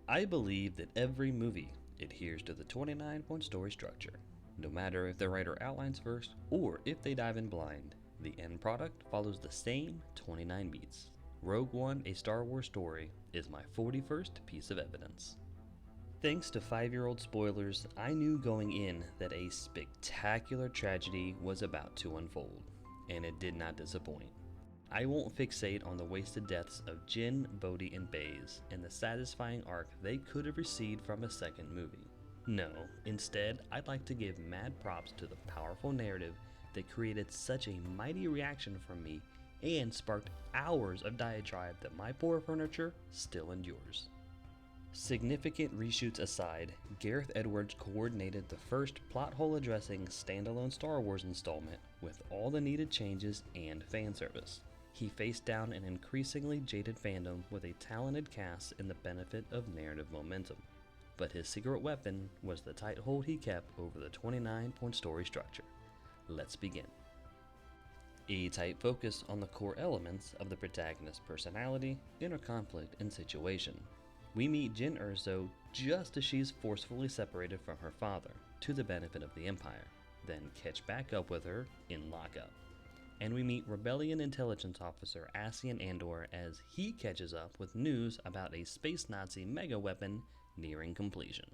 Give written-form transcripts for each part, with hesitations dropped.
I believe that every movie adheres to the 29-point story structure. No matter if the writer outlines first or if they dive in blind, the end product follows the same 29 beats. Rogue One, a Star Wars story, is my 41st piece of evidence. Thanks to 5-year-old spoilers, I knew going in that a spectacular tragedy was about to unfold, and it did not disappoint. I won't fixate on the wasted deaths of Jin, Bodhi, and Baze and the satisfying arc they could have received from a second movie. No, instead, I'd like to give mad props to the powerful narrative that created such a mighty reaction from me and sparked hours of diatribe that my poor furniture still endures. Significant reshoots aside, Gareth Edwards coordinated the first plot hole addressing standalone Star Wars installment with all the needed changes and fan service. He faced down an increasingly jaded fandom with a talented cast and the benefit of narrative momentum. But his secret weapon was the tight hold he kept over the 29-point story structure. Let's begin. A tight focus on the core elements of the protagonist's personality, inner conflict, and situation. We meet Jyn Erso just as she's forcefully separated from her father, to the benefit of the Empire, then catch back up with her in lockup. And we meet Rebellion Intelligence Officer Cassian Andor as he catches up with news about a space Nazi mega weapon nearing completion.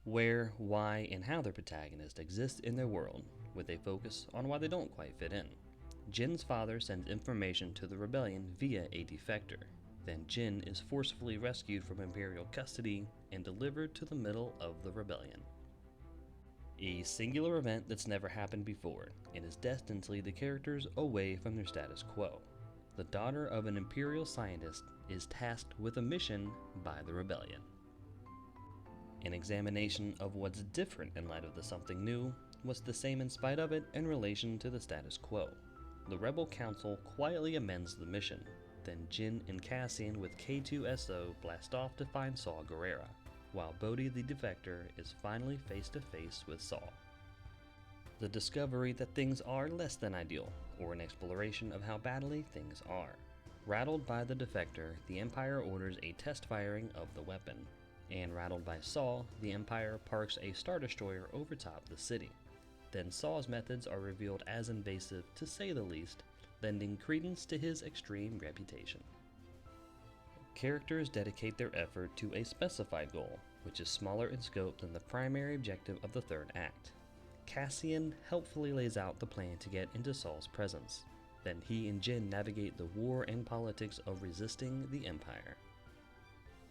Where, why, and how the protagonist exists in their world, with a focus on why they don't quite fit in. Jin's father sends information to the rebellion via a defector. Then Jyn is forcefully rescued from Imperial custody and delivered to the middle of the rebellion. A singular event that's never happened before, and is destined to lead the characters away from their status quo. The daughter of an Imperial scientist is tasked with a mission by the rebellion. An examination of what's different in light of the something new, what's the same in spite of it in relation to the status quo. The Rebel Council quietly amends the mission. Then Jyn and Cassian with K2SO blast off to find Saw Gerrera, while Bodhi the Defector is finally face to face with Saw. The discovery that things are less than ideal, or an exploration of how badly things are. Rattled by the Defector, the Empire orders a test firing of the weapon, and rattled by Saw, the Empire parks a Star Destroyer over top the city. Then Saw's methods are revealed as invasive, to say the least, lending credence to his extreme reputation. Characters dedicate their effort to a specified goal, which is smaller in scope than the primary objective of the third act. Cassian helpfully lays out the plan to get into Saw's presence. Then he and Jyn navigate the war and politics of resisting the Empire.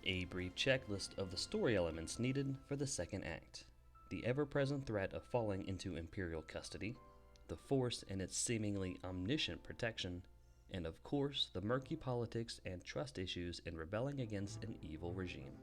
A brief checklist of the story elements needed for the second act. The ever-present threat of falling into Imperial custody, the Force and its seemingly omniscient protection, and of course the murky politics and trust issues in rebelling against an evil regime.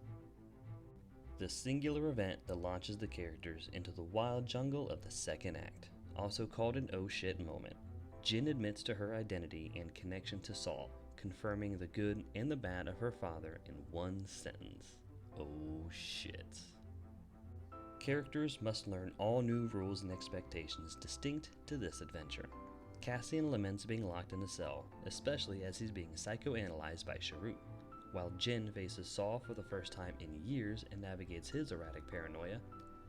The singular event that launches the characters into the wild jungle of the second act, also called an oh shit moment. Jyn admits to her identity and connection to Saw, confirming the good and the bad of her father in one sentence. Oh shit. Characters must learn all new rules and expectations distinct to this adventure. Cassian laments being locked in a cell, especially as he's being psychoanalyzed by Sharut, while Jyn faces Saw for the first time in years and navigates his erratic paranoia,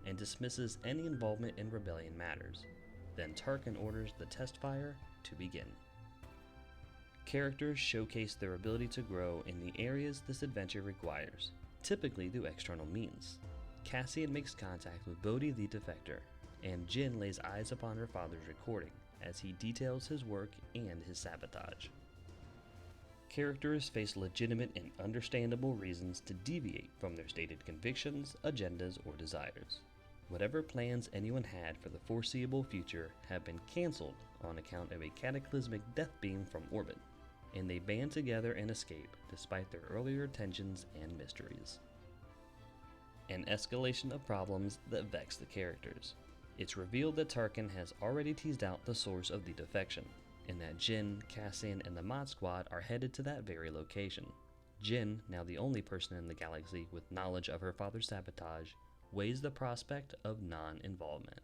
and dismisses any involvement in rebellion matters. Then Tarkin orders the test fire to begin. Characters showcase their ability to grow in the areas this adventure requires, typically through external means. Cassian makes contact with Bodhi the Defector, and Jyn lays eyes upon her father's recording as he details his work and his sabotage. Characters face legitimate and understandable reasons to deviate from their stated convictions, agendas, or desires. Whatever plans anyone had for the foreseeable future have been cancelled on account of a cataclysmic death beam from orbit, and they band together and escape despite their earlier tensions and mysteries. An escalation of problems that vex the characters. It's revealed that Tarkin has already teased out the source of the defection, and that Jyn, Cassian, and the Mod Squad are headed to that very location. Jyn, now the only person in the galaxy with knowledge of her father's sabotage, weighs the prospect of non-involvement.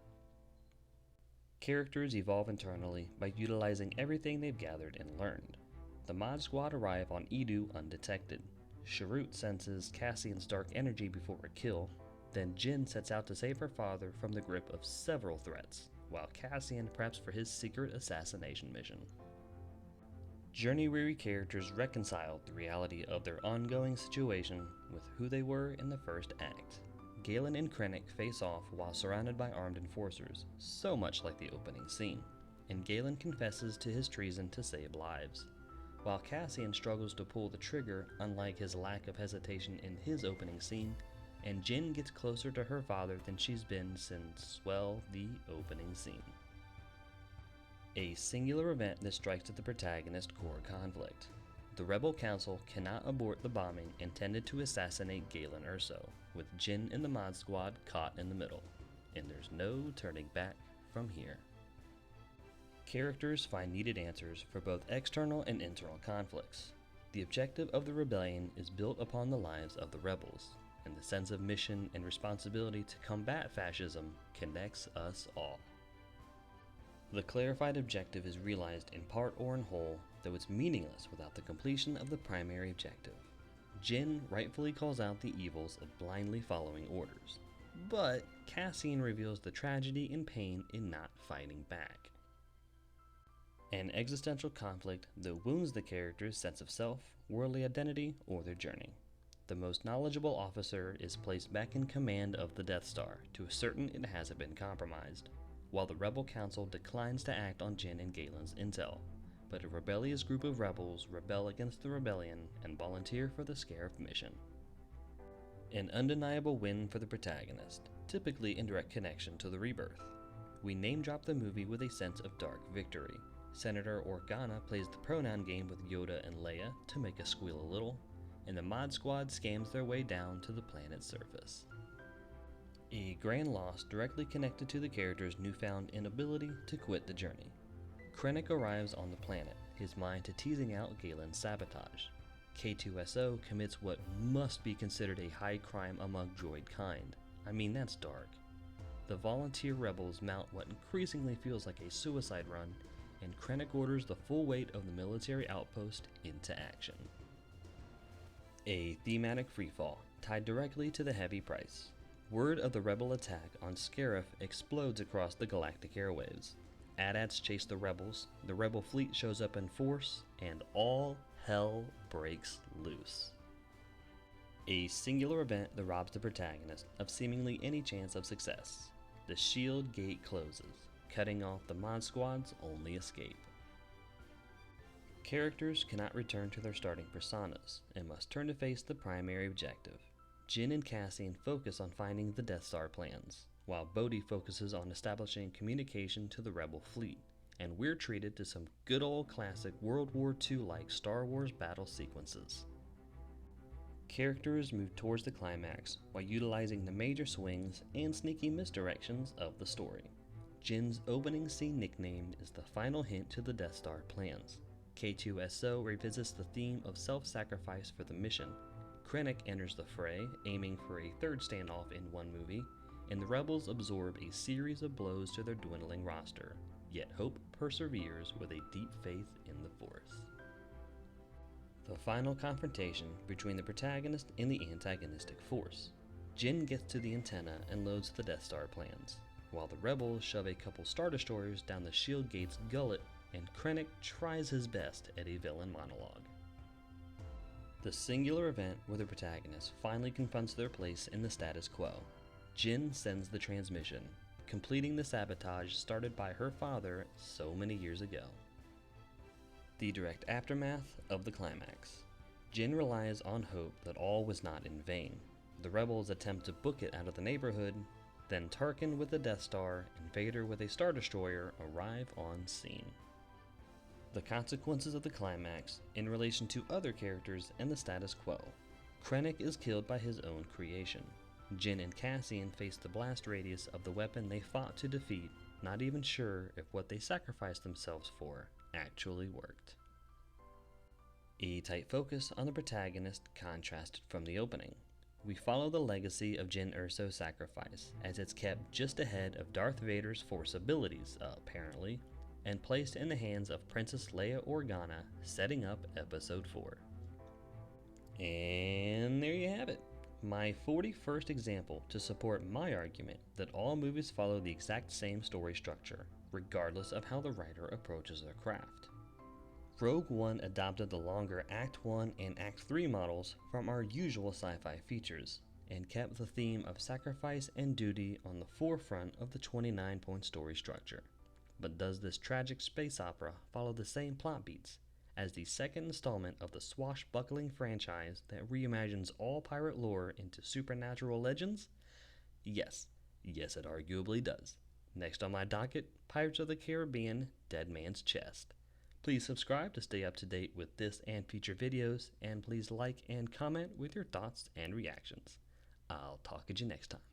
Characters evolve internally by utilizing everything they've gathered and learned. The Mod Squad arrive on Edu undetected. Sharut senses Cassian's dark energy before a kill, then Jin sets out to save her father from the grip of several threats, while Cassian preps for his secret assassination mission. Journey-weary characters reconcile the reality of their ongoing situation with who they were in the first act. Galen and Krennic face off while surrounded by armed enforcers, so much like the opening scene, and Galen confesses to his treason to save lives, while Cassian struggles to pull the trigger unlike his lack of hesitation in his opening scene, and Jin gets closer to her father than she's been since, well, the opening scene. A singular event that strikes at the protagonist's core conflict. The Rebel Council cannot abort the bombing intended to assassinate Galen Erso, with Jin and the Mod Squad caught in the middle, and there's no turning back from here. Characters find needed answers for both external and internal conflicts. The objective of the rebellion is built upon the lives of the rebels, and the sense of mission and responsibility to combat fascism connects us all. The clarified objective is realized in part or in whole, though it's meaningless without the completion of the primary objective. Jin rightfully calls out the evils of blindly following orders, but Cassian reveals the tragedy and pain in not fighting back. An existential conflict that wounds the character's sense of self, worldly identity, or their journey. The most knowledgeable officer is placed back in command of the Death Star to ascertain it hasn't been compromised, while the Rebel Council declines to act on Jin and Galen's intel, but a rebellious group of rebels rebel against the rebellion and volunteer for the Scarif mission. An undeniable win for the protagonist, typically in direct connection to the Rebirth. We name-drop the movie with a sense of dark victory. Senator Organa plays the pronoun game with Yoda and Leia to make us squeal a little, and the Mod Squad scams their way down to the planet's surface. A grand loss directly connected to the character's newfound inability to quit the journey. Krennic arrives on the planet, his mind to teasing out Galen's sabotage. K2SO commits what must be considered a high crime among droid kind. I mean, that's dark. The volunteer rebels mount what increasingly feels like a suicide run, and Krennic orders the full weight of the military outpost into action. A thematic freefall, tied directly to the heavy price. Word of the rebel attack on Scarif explodes across the galactic airwaves. AT-ATs chase the rebels, the rebel fleet shows up in force, and all hell breaks loose. A singular event that robs the protagonist of seemingly any chance of success. The shield gate closes, cutting off the Mod Squad's only escape. Characters cannot return to their starting personas, and must turn to face the primary objective. Jin and Cassian focus on finding the Death Star plans, while Bodhi focuses on establishing communication to the Rebel fleet, and we're treated to some good old classic World War II-like Star Wars battle sequences. Characters move towards the climax while utilizing the major swings and sneaky misdirections of the story. Jin's opening scene nickname is the final hint to the Death Star plans. K2SO revisits the theme of self-sacrifice for the mission. Krennic enters the fray, aiming for a third standoff in one movie, and the rebels absorb a series of blows to their dwindling roster, yet hope perseveres with a deep faith in the Force. The final confrontation between the protagonist and the antagonistic force. Jin gets to the antenna and loads the Death Star plans, while the rebels shove a couple Star Destroyers down the shield gate's gullet, and Krennic tries his best at a villain monologue. The singular event where the protagonist finally confronts their place in the status quo. Jin sends the transmission, completing the sabotage started by her father so many years ago. The direct aftermath of the climax. Jin relies on hope that all was not in vain. The rebels attempt to book it out of the neighborhood, then Tarkin with the Death Star and Vader with a Star Destroyer arrive on scene. The consequences of the climax in relation to other characters and the status quo. Krennic is killed by his own creation. Jin and Cassian face the blast radius of the weapon they fought to defeat, not even sure if what they sacrificed themselves for actually worked. A tight focus on the protagonist contrasted from the opening. We follow the legacy of Jyn Erso's sacrifice, as it's kept just ahead of Darth Vader's Force abilities, apparently, and placed in the hands of Princess Leia Organa, setting up Episode 4. And there you have it. My 41st example to support my argument that all movies follow the exact same story structure, regardless of how the writer approaches their craft. Rogue One adopted the longer Act 1 and Act 3 models from our usual sci-fi features, and kept the theme of sacrifice and duty on the forefront of the 29-point story structure. But does this tragic space opera follow the same plot beats as the second installment of the swashbuckling franchise that reimagines all pirate lore into supernatural legends? Yes, it arguably does. Next on my docket, Pirates of the Caribbean: Dead Man's Chest. Please subscribe to stay up to date with this and future videos, and please like and comment with your thoughts and reactions. I'll talk at you next time.